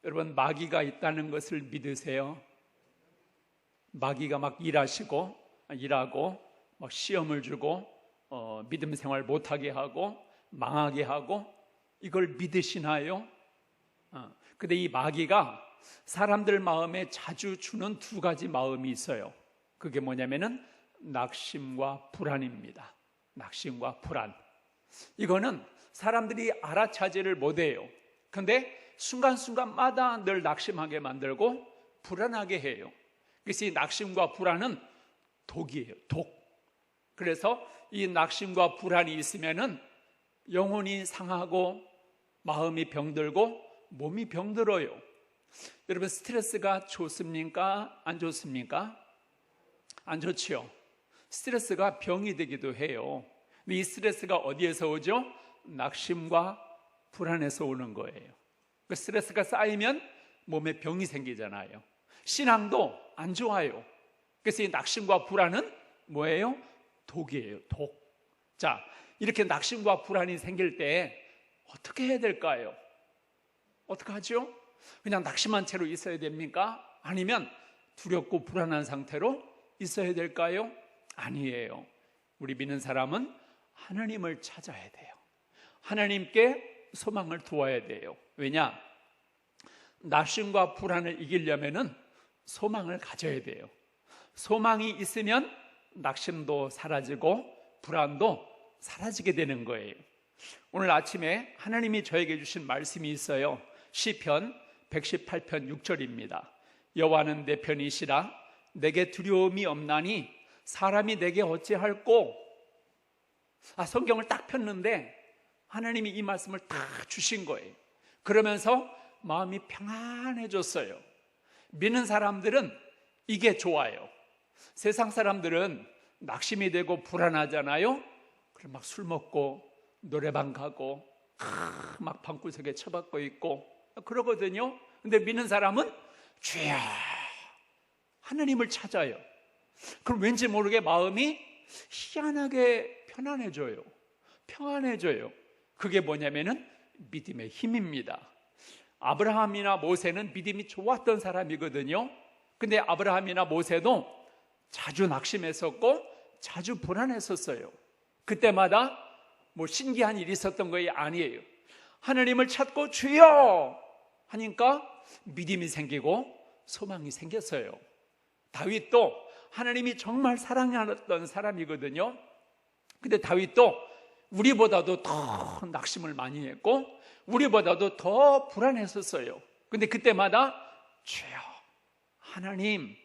여러분, 마귀가 있다는 것을 믿으세요? 마귀가 막 일하고 막 시험을 주고 믿음 생활 못하게 하고 망하게 하고, 이걸 믿으시나요? 근데 이 마귀가 사람들 마음에 자주 주는 두 가지 마음이 있어요. 그게 뭐냐면은 낙심과 불안입니다. 낙심과 불안. 이거는 사람들이 알아차지를 못해요. 근데 순간순간마다 늘 낙심하게 만들고 불안하게 해요. 그래서 이 낙심과 불안은 독이에요. 독. 그래서 이 낙심과 불안이 있으면은 영혼이 상하고 마음이 병들고 몸이 병들어요. 여러분, 스트레스가 좋습니까? 안 좋습니까? 안 좋지요. 스트레스가 병이 되기도 해요. 근데 이 스트레스가 어디에서 오죠? 낙심과 불안에서 오는 거예요. 그 스트레스가 쌓이면 몸에 병이 생기잖아요. 신앙도 안 좋아요. 그래서 이 낙심과 불안은 뭐예요? 독이에요. 독. 자, 이렇게 낙심과 불안이 생길 때 어떻게 해야 될까요? 어떻게 하죠? 그냥 낙심한 채로 있어야 됩니까? 아니면 두렵고 불안한 상태로 있어야 될까요? 아니에요. 우리 믿는 사람은 하나님을 찾아야 돼요. 하나님께 소망을 두어야 돼요. 왜냐? 낙심과 불안을 이기려면은 소망을 가져야 돼요. 소망이 있으면 낙심도 사라지고 불안도 사라지게 되는 거예요. 오늘 아침에 하나님이 저에게 주신 말씀이 있어요. 시편 118편 6절입니다. 여호와는 내 편이시라. 내게 두려움이 없나니 사람이 내게 어찌할꼬. 성경을 딱 폈는데 하나님이 이 말씀을 다 주신 거예요. 그러면서 마음이 평안해졌어요. 믿는 사람들은 이게 좋아요. 세상 사람들은 낙심이 되고 불안하잖아요. 그럼 막 술 먹고 노래방 가고 막 방구석에 처박고 있고 그러거든요. 근데 믿는 사람은 주여 하나님을 찾아요. 그럼 왠지 모르게 마음이 희한하게 편안해져요. 평안해져요. 그게 뭐냐면은 믿음의 힘입니다. 아브라함이나 모세는 믿음이 좋았던 사람이거든요. 근데 아브라함이나 모세도 자주 낙심했었고 자주 불안했었어요. 그때마다 뭐 신기한 일이 있었던 것이 아니에요. 하나님을 찾고 주여 하니까 믿음이 생기고 소망이 생겼어요. 다윗도 하나님이 정말 사랑하던 사람이거든요. 근데 다윗도 우리보다도 더 낙심을 많이 했고 우리보다도 더 불안했었어요. 근데 그때마다 주여 하나님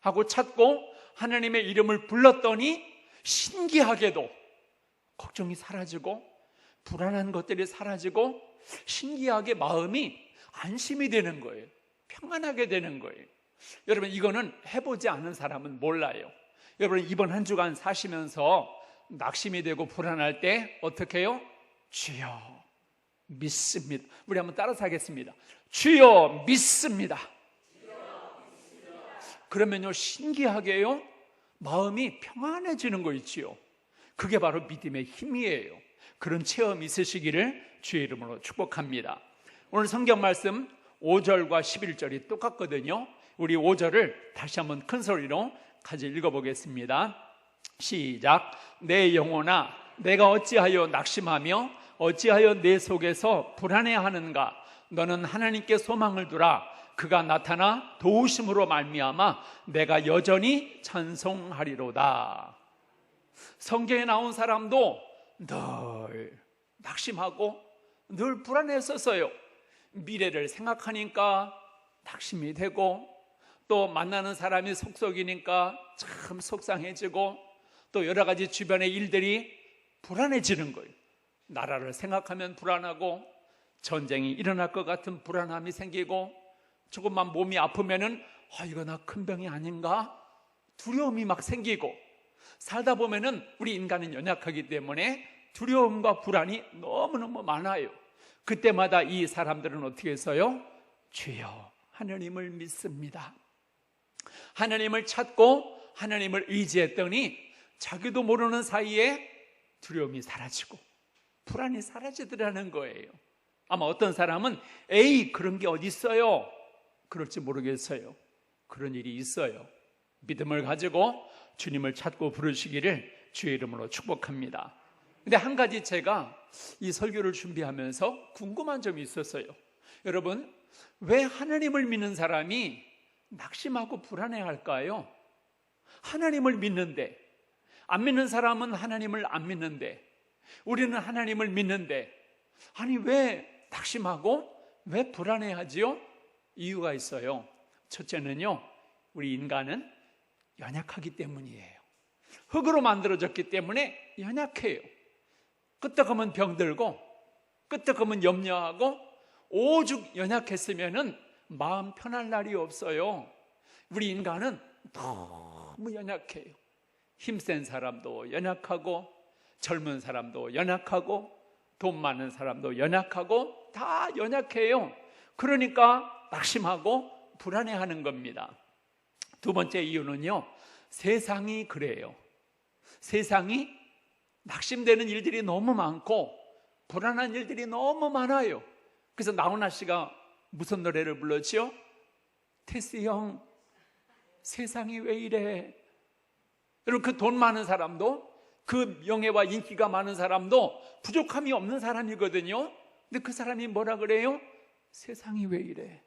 하고 찾고 하나님의 이름을 불렀더니 신기하게도 걱정이 사라지고 불안한 것들이 사라지고 신기하게 마음이 안심이 되는 거예요. 평안하게 되는 거예요. 여러분, 이거는 해보지 않은 사람은 몰라요. 여러분, 이번 한 주간 사시면서 낙심이 되고 불안할 때 어떻게 해요? 주여 믿습니다. 우리 한번 따라서 하겠습니다. 주여 믿습니다. 그러면요 신기하게요 마음이 평안해지는 거 있지요. 그게 바로 믿음의 힘이에요. 그런 체험 있으시기를 주의 이름으로 축복합니다. 오늘 성경 말씀 5절과 11절이 똑같거든요. 우리 5절을 다시 한번 큰 소리로 같이 읽어보겠습니다. 시작. 내 영혼아 내가 어찌하여 낙심하며 어찌하여 내 속에서 불안해하는가. 너는 하나님께 소망을 두라. 그가 나타나 도우심으로 말미암아 내가 여전히 찬송하리로다. 성경에 나온 사람도 늘 낙심하고 늘 불안했었어요. 미래를 생각하니까 낙심이 되고 또 만나는 사람이 속속이니까 참 속상해지고 또 여러 가지 주변의 일들이 불안해지는 거예요. 나라를 생각하면 불안하고 전쟁이 일어날 것 같은 불안함이 생기고 조금만 몸이 아프면은 이거 나 큰 병이 아닌가? 두려움이 막 생기고 살다 보면은 우리 인간은 연약하기 때문에 두려움과 불안이 너무너무 많아요. 그때마다 이 사람들은 어떻게 했어요? 주여 하나님을 믿습니다. 하나님을 찾고 하나님을 의지했더니 자기도 모르는 사이에 두려움이 사라지고 불안이 사라지더라는 거예요. 아마 어떤 사람은 에이 그런 게 어디 있어요? 그럴지 모르겠어요. 그런 일이 있어요. 믿음을 가지고 주님을 찾고 부르시기를 주의 이름으로 축복합니다. 근데 한 가지 제가 이 설교를 준비하면서 궁금한 점이 있었어요. 여러분, 왜 하나님을 믿는 사람이 낙심하고 불안해할까요? 하나님을 믿는데, 안 믿는 사람은 하나님을 안 믿는데, 우리는 하나님을 믿는데, 아니 왜 낙심하고 왜 불안해하지요? 이유가 있어요. 첫째는요, 우리 인간은 연약하기 때문이에요. 흙으로 만들어졌기 때문에 연약해요. 끄떡하면 병들고 끄떡하면 염려하고 오죽 연약했으면은 마음 편할 날이 없어요. 우리 인간은 너무 연약해요. 힘센 사람도 연약하고 젊은 사람도 연약하고 돈 많은 사람도 연약하고 다 연약해요. 그러니까 낙심하고 불안해하는 겁니다. 두 번째 이유는요, 세상이 그래요. 세상이 낙심되는 일들이 너무 많고 불안한 일들이 너무 많아요. 그래서 나훈아 씨가 무슨 노래를 불렀죠? 테스 형, 세상이 왜 이래? 여러분, 그 돈 많은 사람도, 그 명예와 인기가 많은 사람도 부족함이 없는 사람이거든요. 근데 그 사람이 뭐라 그래요? 세상이 왜 이래?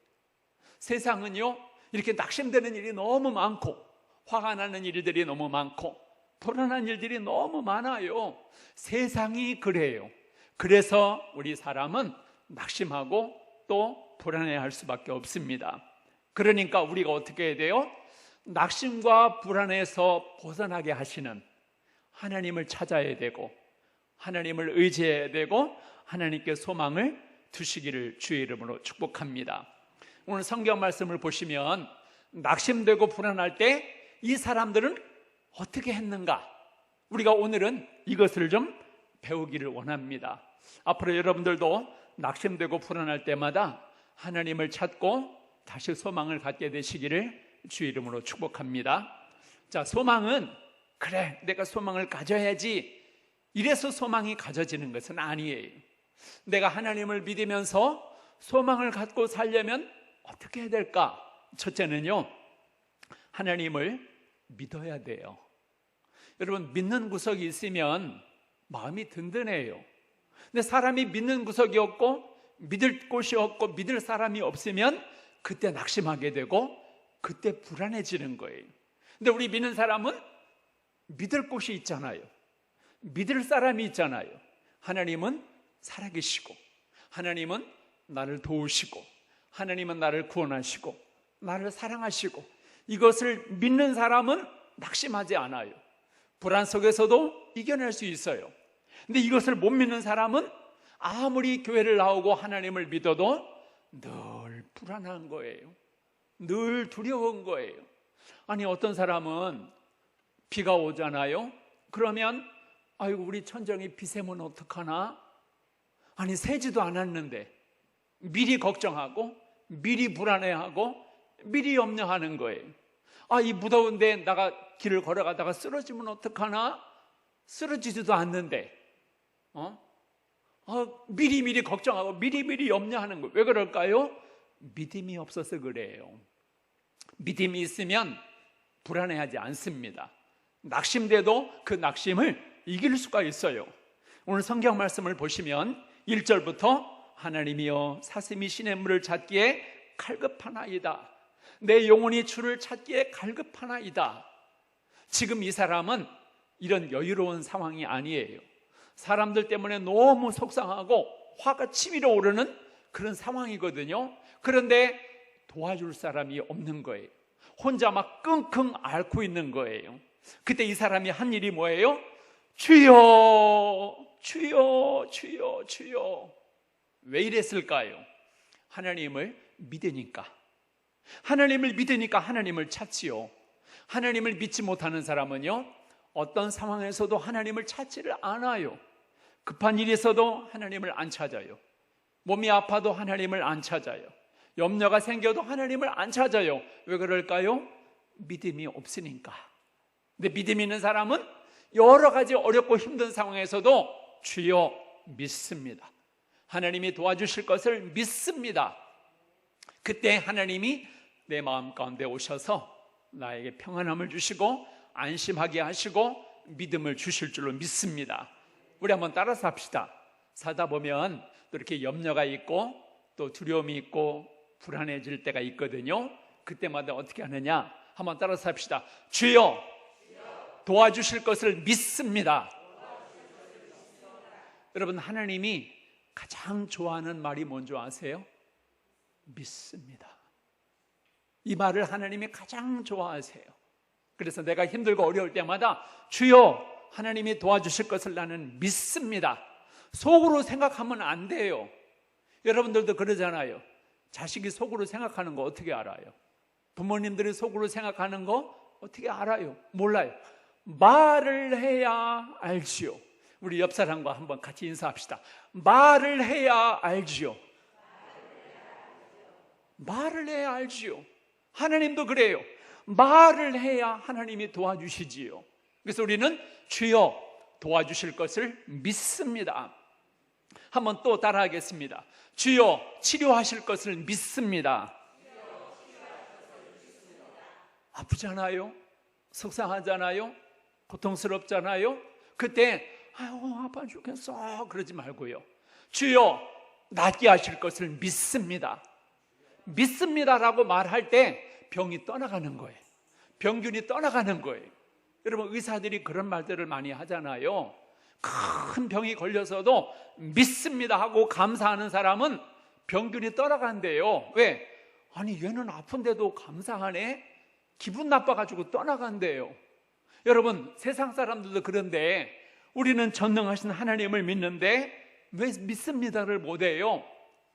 세상은요, 이렇게 낙심되는 일이 너무 많고 화가 나는 일들이 너무 많고 불안한 일들이 너무 많아요. 세상이 그래요. 그래서 우리 사람은 낙심하고 또 불안해할 수밖에 없습니다. 그러니까 우리가 어떻게 해야 돼요? 낙심과 불안에서 벗어나게 하시는 하나님을 찾아야 되고 하나님을 의지해야 되고 하나님께 소망을 두시기를 주의 이름으로 축복합니다. 오늘 성경 말씀을 보시면 낙심되고 불안할 때 이 사람들은 어떻게 했는가? 우리가 오늘은 이것을 좀 배우기를 원합니다. 앞으로 여러분들도 낙심되고 불안할 때마다 하나님을 찾고 다시 소망을 갖게 되시기를 주의 이름으로 축복합니다. 자, 소망은 그래, 내가 소망을 가져야지, 이래서 소망이 가져지는 것은 아니에요. 내가 하나님을 믿으면서 소망을 갖고 살려면 어떻게 해야 될까? 첫째는요, 하나님을 믿어야 돼요. 여러분, 믿는 구석이 있으면 마음이 든든해요. 근데 사람이 믿는 구석이 없고 믿을 곳이 없고 믿을 사람이 없으면 그때 낙심하게 되고 그때 불안해지는 거예요. 근데 우리 믿는 사람은 믿을 곳이 있잖아요. 믿을 사람이 있잖아요. 하나님은 살아계시고 하나님은 나를 도우시고 하나님은 나를 구원하시고 나를 사랑하시고, 이것을 믿는 사람은 낙심하지 않아요. 불안 속에서도 이겨낼 수 있어요. 근데 이것을 못 믿는 사람은 아무리 교회를 나오고 하나님을 믿어도 늘 불안한 거예요. 늘 두려운 거예요. 아니, 어떤 사람은 비가 오잖아요. 그러면 아이고, 우리 천정이 비 새면 어떡하나? 아니, 새지도 않았는데 미리 걱정하고 미리 불안해하고 미리 염려하는 거예요. 아, 이 무더운데 나가 길을 걸어가다가 쓰러지면 어떡하나? 쓰러지지도 않는데 미리 걱정하고 미리 염려하는 거예요. 왜 그럴까요? 믿음이 없어서 그래요. 믿음이 있으면 불안해하지 않습니다. 낙심돼도 그 낙심을 이길 수가 있어요. 오늘 성경 말씀을 보시면 1절부터 하나님이여 사슴이 시냇물을 찾기에 갈급하나이다. 내 영혼이 주를 찾기에 갈급하나이다. 지금 이 사람은 이런 여유로운 상황이 아니에요. 사람들 때문에 너무 속상하고 화가 치밀어 오르는 그런 상황이거든요. 그런데 도와줄 사람이 없는 거예요. 혼자 막 끙끙 앓고 있는 거예요. 그때 이 사람이 한 일이 뭐예요? 주여, 주여, 주여, 주여. 왜 이랬을까요? 하나님을 믿으니까. 하나님을 믿으니까 하나님을 찾지요. 하나님을 믿지 못하는 사람은요, 어떤 상황에서도 하나님을 찾지를 않아요. 급한 일이 있어도 하나님을 안 찾아요. 몸이 아파도 하나님을 안 찾아요. 염려가 생겨도 하나님을 안 찾아요. 왜 그럴까요? 믿음이 없으니까. 근데 믿음 있는 사람은 여러 가지 어렵고 힘든 상황에서도 주여 믿습니다. 하나님이 도와주실 것을 믿습니다. 그때 하나님이 내 마음 가운데 오셔서 나에게 평안함을 주시고 안심하게 하시고 믿음을 주실 줄로 믿습니다. 우리 한번 따라서 합시다. 살다 보면 또 이렇게 염려가 있고 또 두려움이 있고 불안해질 때가 있거든요. 그때마다 어떻게 하느냐? 한번 따라서 합시다. 주여, 도와주실 것을 믿습니다. 여러분, 하나님이 가장 좋아하는 말이 뭔지 아세요? 믿습니다. 이 말을 하나님이 가장 좋아하세요. 그래서 내가 힘들고 어려울 때마다 주여, 하나님이 도와주실 것을 나는 믿습니다. 속으로 생각하면 안 돼요. 여러분들도 그러잖아요. 자식이 속으로 생각하는 거 어떻게 알아요? 부모님들이 속으로 생각하는 거 어떻게 알아요? 몰라요. 말을 해야 알지요. 우리 옆 사람과 한번 같이 인사합시다. 말을 해야 알지요. 말을 해야 알지요. 하나님도 그래요. 말을 해야 하나님이 도와주시지요. 그래서 우리는 주여, 도와주실 것을 믿습니다. 한번 또 따라하겠습니다. 주여, 치료하실 것을 믿습니다. 아프잖아요? 속상하잖아요? 고통스럽잖아요? 그때 아이고 아파 죽겠어 그러지 말고요. 주여, 낫게 하실 것을 믿습니다. 믿습니다라고 말할 때 병이 떠나가는 거예요. 병균이 떠나가는 거예요. 여러분, 의사들이 그런 말들을 많이 하잖아요. 큰 병이 걸려서도 믿습니다 하고 감사하는 사람은 병균이 떠나간대요. 왜? 아니, 얘는 아픈데도 감사하네? 기분 나빠가지고 떠나간대요. 여러분, 세상 사람들도 그런데 우리는 전능하신 하나님을 믿는데 왜 믿습니다를 못해요?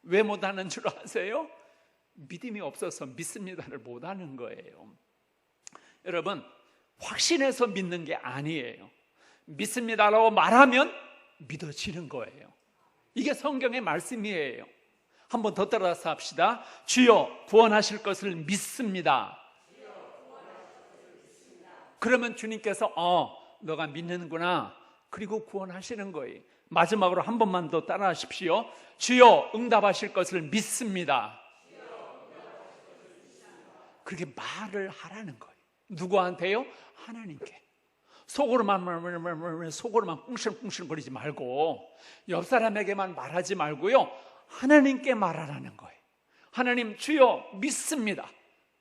왜 못하는 줄 아세요? 믿음이 없어서 믿습니다를 못하는 거예요. 여러분, 확신해서 믿는 게 아니에요. 믿습니다라고 말하면 믿어지는 거예요. 이게 성경의 말씀이에요. 한 번 더 따라서 합시다. 주여, 구원하실 것을 믿습니다. 그러면 주님께서 너가 믿는구나, 그리고 구원하시는 거예요. 마지막으로 한 번만 더 따라 하십시오. 주여, 응답하실 것을 믿습니다. 그렇게 말을 하라는 거예요. 누구한테요? 하나님께. 속으로만 꿍시렁꿍시렁 거리지 말고 옆 사람에게만 말하지 말고요, 하나님께 말하라는 거예요. 하나님, 주여 믿습니다.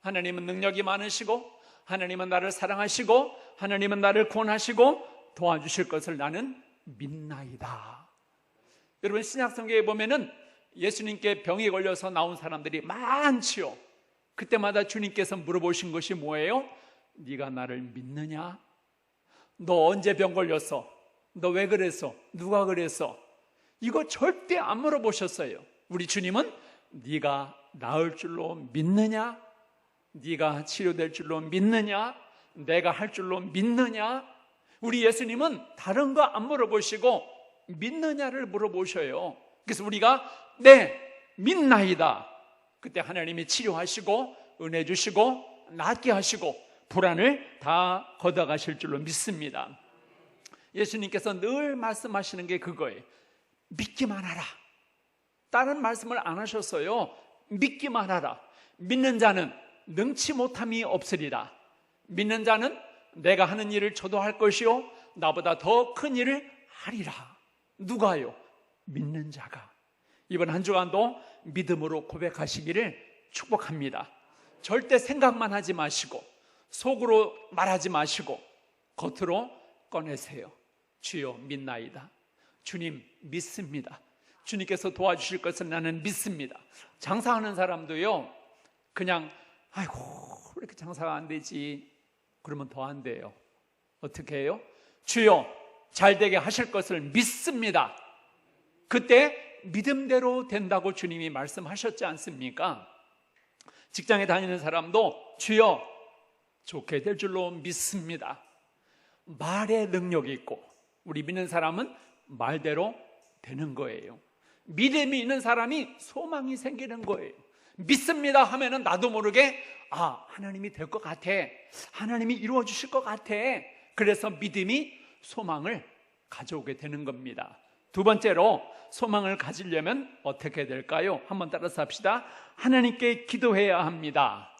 하나님은 능력이 많으시고 하나님은 나를 사랑하시고 하나님은 나를 구원하시고 도와주실 것을 나는 믿나이다. 여러분, 신약성경에 보면은 예수님께 병이 걸려서 나온 사람들이 많지요. 그때마다 주님께서 물어보신 것이 뭐예요? 네가 나를 믿느냐? 너 언제 병 걸렸어? 너 왜 그랬어? 누가 그랬어? 이거 절대 안 물어보셨어요. 우리 주님은 네가 나을 줄로 믿느냐? 네가 치료될 줄로 믿느냐? 내가 할 줄로 믿느냐? 우리 예수님은 다른 거 안 물어보시고 믿느냐를 물어보셔요. 그래서 우리가 네, 믿나이다. 그때 하나님이 치료하시고 은혜 주시고 낫게 하시고 불안을 다 걷어가실 줄로 믿습니다. 예수님께서 늘 말씀하시는 게 그거예요. 믿기만 하라. 다른 말씀을 안 하셨어요. 믿기만 하라. 믿는 자는 능치 못함이 없으리라. 믿는 자는 내가 하는 일을 저도 할 것이요 나보다 더 큰 일을 하리라. 누가요? 믿는 자가. 이번 한 주간도 믿음으로 고백하시기를 축복합니다. 절대 생각만 하지 마시고 속으로 말하지 마시고 겉으로 꺼내세요. 주여 믿나이다. 주님 믿습니다. 주님께서 도와주실 것을 나는 믿습니다. 장사하는 사람도요, 그냥 아이고 왜 이렇게 장사가 안 되지? 그러면 더 안 돼요. 어떻게 해요? 주여 잘 되게 하실 것을 믿습니다. 그때 믿음대로 된다고 주님이 말씀하셨지 않습니까? 직장에 다니는 사람도 주여 좋게 될 줄로 믿습니다. 말의 능력이 있고 우리 믿는 사람은 말대로 되는 거예요. 믿음이 있는 사람이 소망이 생기는 거예요. 믿습니다 하면은 나도 모르게 하나님이 될 것 같아. 하나님이 이루어 주실 것 같아. 그래서 믿음이 소망을 가져오게 되는 겁니다. 두 번째로 소망을 가지려면 어떻게 될까요? 한번 따라서 합시다. 하나님께 기도해야 합니다.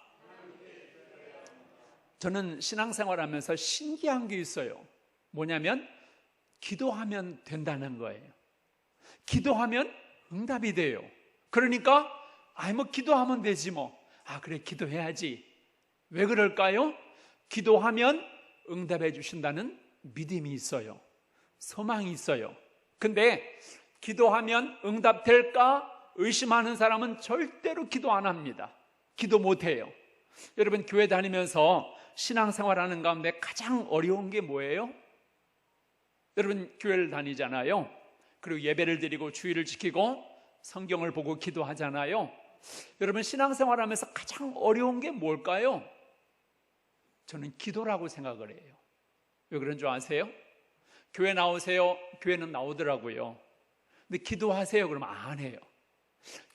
저는 신앙생활하면서 신기한 게 있어요. 뭐냐면 기도하면 된다는 거예요. 기도하면 응답이 돼요. 그러니까 뭐 기도하면 되지 뭐. 그래 기도해야지. 왜 그럴까요? 기도하면 응답해 주신다는 믿음이 있어요. 소망이 있어요. 근데 기도하면 응답될까 의심하는 사람은 절대로 기도 안 합니다. 기도 못 해요. 여러분 교회 다니면서 신앙생활하는 가운데 가장 어려운 게 뭐예요? 여러분 교회를 다니잖아요. 그리고 예배를 드리고 주일을 지키고 성경을 보고 기도하잖아요. 여러분 신앙생활하면서 가장 어려운 게 뭘까요? 저는 기도라고 생각을 해요. 왜 그런 줄 아세요? 교회 나오세요. 교회는 나오더라고요. 근데 기도하세요. 그러면 안 해요.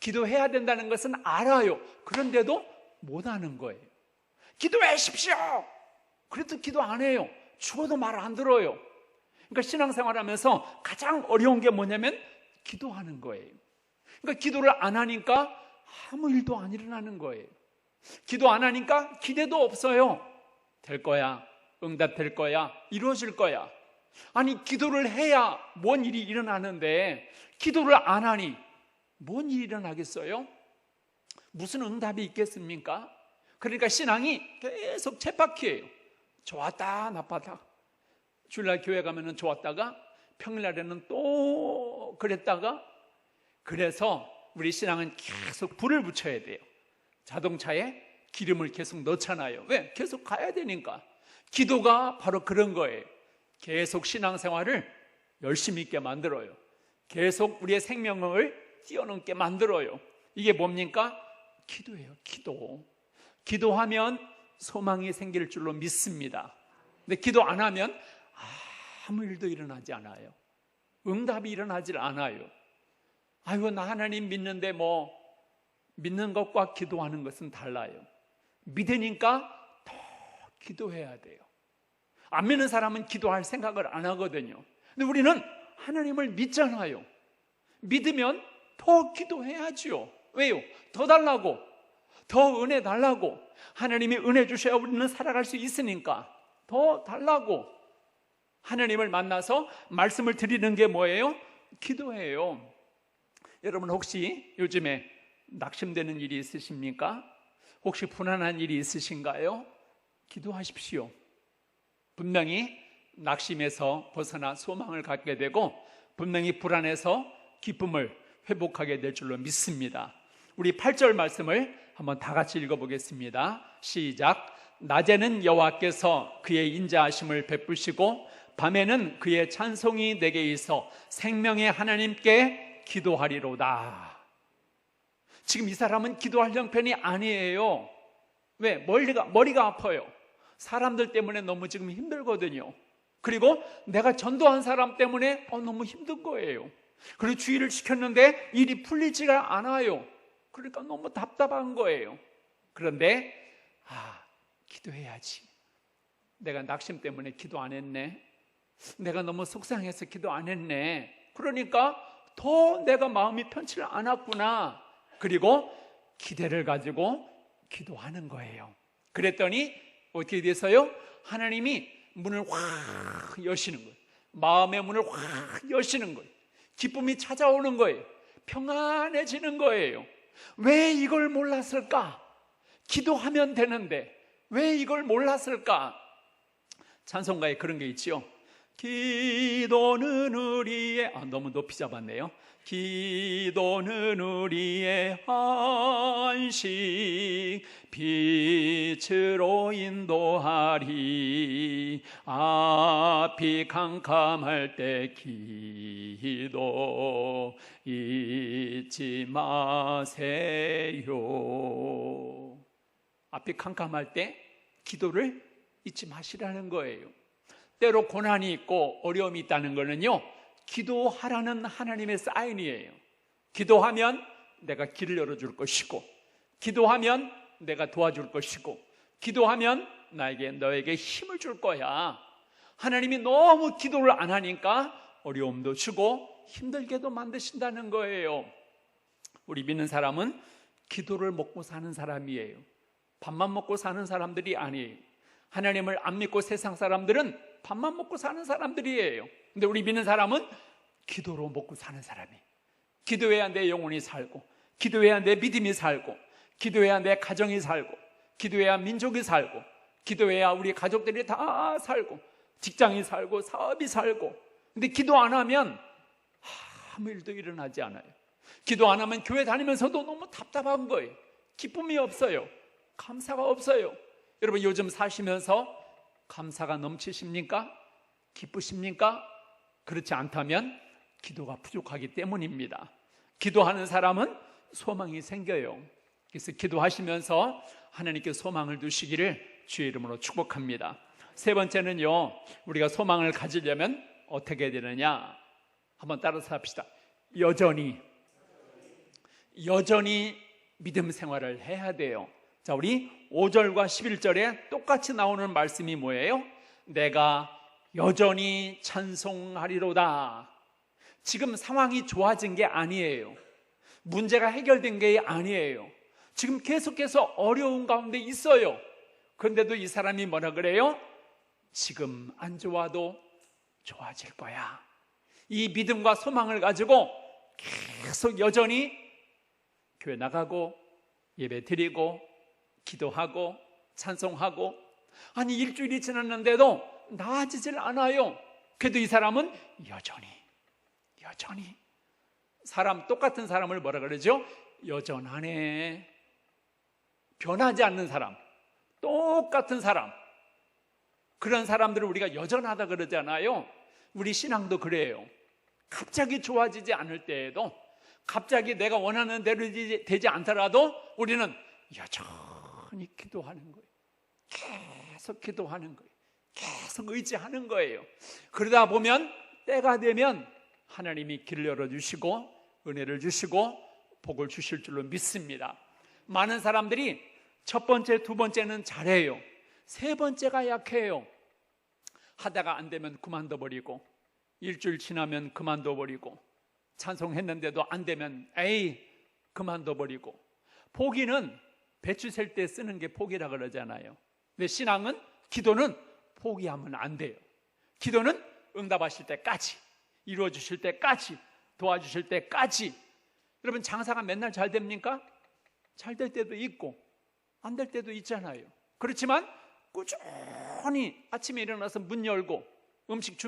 기도해야 된다는 것은 알아요. 그런데도 못 하는 거예요. 기도하십시오. 그래도 기도 안 해요. 죽어도 말 안 들어요. 그러니까 신앙생활하면서 가장 어려운 게 뭐냐면 기도하는 거예요. 그러니까 기도를 안 하니까 아무 일도 안 일어나는 거예요. 기도 안 하니까 기대도 없어요. 될 거야, 응답될 거야, 이루어질 거야. 아니 기도를 해야 뭔 일이 일어나는데 기도를 안 하니 뭔 일이 일어나겠어요? 무슨 응답이 있겠습니까? 그러니까 신앙이 계속 쳇바퀴예요. 좋았다 나빴다. 주일날 교회 가면은 좋았다가 평일날에는 또 그랬다가. 그래서 우리 신앙은 계속 불을 붙여야 돼요. 자동차에 기름을 계속 넣잖아요. 왜? 계속 가야 되니까. 기도가 바로 그런 거예요. 계속 신앙생활을 열심히 있게 만들어요. 계속 우리의 생명을 뛰어넘게 만들어요. 이게 뭡니까? 기도예요. 기도하면 소망이 생길 줄로 믿습니다. 근데 기도 안 하면 아무 일도 일어나지 않아요. 응답이 일어나질 않아요. 나 하나님 믿는데 믿는 것과 기도하는 것은 달라요. 믿으니까 더 기도해야 돼요. 안 믿는 사람은 기도할 생각을 안 하거든요. 근데 우리는 하나님을 믿잖아요. 믿으면 더 기도해야지요. 왜요? 더 달라고, 더 은혜 달라고. 하나님이 은혜 주셔야 우리는 살아갈 수 있으니까 더 달라고. 하나님을 만나서 말씀을 드리는 게 뭐예요? 기도예요. 여러분 혹시 요즘에 낙심되는 일이 있으십니까? 혹시 불안한 일이 있으신가요? 기도하십시오. 분명히 낙심에서 벗어나 소망을 갖게 되고 분명히 불안해서 기쁨을 회복하게 될 줄로 믿습니다. 우리 8절 말씀을 한번 다 같이 읽어보겠습니다. 시작. 낮에는 여호와께서 그의 인자하심을 베푸시고 밤에는 그의 찬송이 내게 있어 생명의 하나님께 기도하리로다. 지금 이 사람은 기도할 형편이 아니에요. 왜? 머리가 아파요. 사람들 때문에 너무 지금 힘들거든요. 그리고 내가 전도한 사람 때문에 너무 힘든 거예요. 그리고 주의를 지켰는데 일이 풀리지가 않아요. 그러니까 너무 답답한 거예요. 그런데 기도해야지. 내가 낙심 때문에 기도 안 했네. 내가 너무 속상해서 기도 안 했네. 그러니까 더 내가 마음이 편치를 않았구나. 그리고 기대를 가지고 기도하는 거예요. 그랬더니 어떻게 돼서요? 하나님이 문을 확 여시는 거예요. 마음의 문을 확 여시는 거예요. 기쁨이 찾아오는 거예요. 평안해지는 거예요. 왜 이걸 몰랐을까? 기도하면 되는데 왜 이걸 몰랐을까? 찬송가에 그런 게 있죠. 기도는 우리의 너무 높이 잡았네요. 기도는 우리의 안식 빛으로 인도하리. 앞이 캄캄할 때 기도 잊지 마세요. 앞이 캄캄할 때 기도를 잊지 마시라는 거예요. 때로 고난이 있고 어려움이 있다는 거는요, 기도하라는 하나님의 사인이에요. 기도하면 내가 길을 열어줄 것이고, 기도하면 내가 도와줄 것이고, 기도하면 너에게 힘을 줄 거야. 하나님이 너무 기도를 안 하니까 어려움도 주고 힘들게도 만드신다는 거예요. 우리 믿는 사람은 기도를 먹고 사는 사람이에요. 밥만 먹고 사는 사람들이 아니에요. 하나님을 안 믿고 세상 사람들은 밥만 먹고 사는 사람들이에요. 근데 우리 믿는 사람은 기도로 먹고 사는 사람이에요. 기도해야 내 영혼이 살고, 기도해야 내 믿음이 살고, 기도해야 내 가정이 살고, 기도해야 민족이 살고, 기도해야 우리 가족들이 다 살고, 직장이 살고, 사업이 살고. 근데 기도 안 하면 아무 일도 일어나지 않아요. 기도 안 하면 교회 다니면서도 너무 답답한 거예요. 기쁨이 없어요. 감사가 없어요. 여러분, 요즘 사시면서 감사가 넘치십니까? 기쁘십니까? 그렇지 않다면 기도가 부족하기 때문입니다. 기도하는 사람은 소망이 생겨요. 그래서 기도하시면서 하나님께 소망을 두시기를 주의 이름으로 축복합니다. 세 번째는요, 우리가 소망을 가지려면 어떻게 해야 되느냐? 한번 따라서 합시다. 여전히 믿음 생활을 해야 돼요. 자, 우리 5절과 11절에 똑같이 나오는 말씀이 뭐예요? 내가 여전히 찬송하리로다. 지금 상황이 좋아진 게 아니에요. 문제가 해결된 게 아니에요. 지금 계속해서 어려운 가운데 있어요. 그런데도 이 사람이 뭐라 그래요? 지금 안 좋아도 좋아질 거야. 이 믿음과 소망을 가지고 계속 여전히 교회 나가고 예배 드리고 기도하고 찬송하고, 아니 일주일이 지났는데도 나아지질 않아요. 그래도 이 사람은 여전히 사람, 똑같은 사람을 뭐라 그러죠? 여전하네. 변하지 않는 사람, 똑같은 사람, 그런 사람들을 우리가 여전하다 그러잖아요. 우리 신앙도 그래요. 갑자기 좋아지지 않을 때에도, 갑자기 내가 원하는 대로 되지 않더라도 우리는 여전히 기도하는 거예요. 계속 기도하는 거예요. 계속 의지하는 거예요. 그러다 보면 때가 되면 하나님이 길을 열어주시고 은혜를 주시고 복을 주실 줄로 믿습니다. 많은 사람들이 첫 번째, 두 번째는 잘해요. 세 번째가 약해요. 하다가 안 되면 그만둬 버리고, 일주일 지나면 그만둬 버리고, 찬송했는데도 안 되면 에이 그만둬 버리고. 포기는 배추 셀 때 쓰는 게 포기라 그러잖아요. 근데 신앙은, 기도는 포기하면 안 돼요. 기도는 응답하실 때까지, 이루어 주실 때까지, 도와주실 때까지. 여러분, 장사가 맨날 잘 됩니까? 잘 될 때도 있고 안 될 때도 있잖아요. 그렇지만 꾸준히 아침에 일어나서 문 열고 음식 준비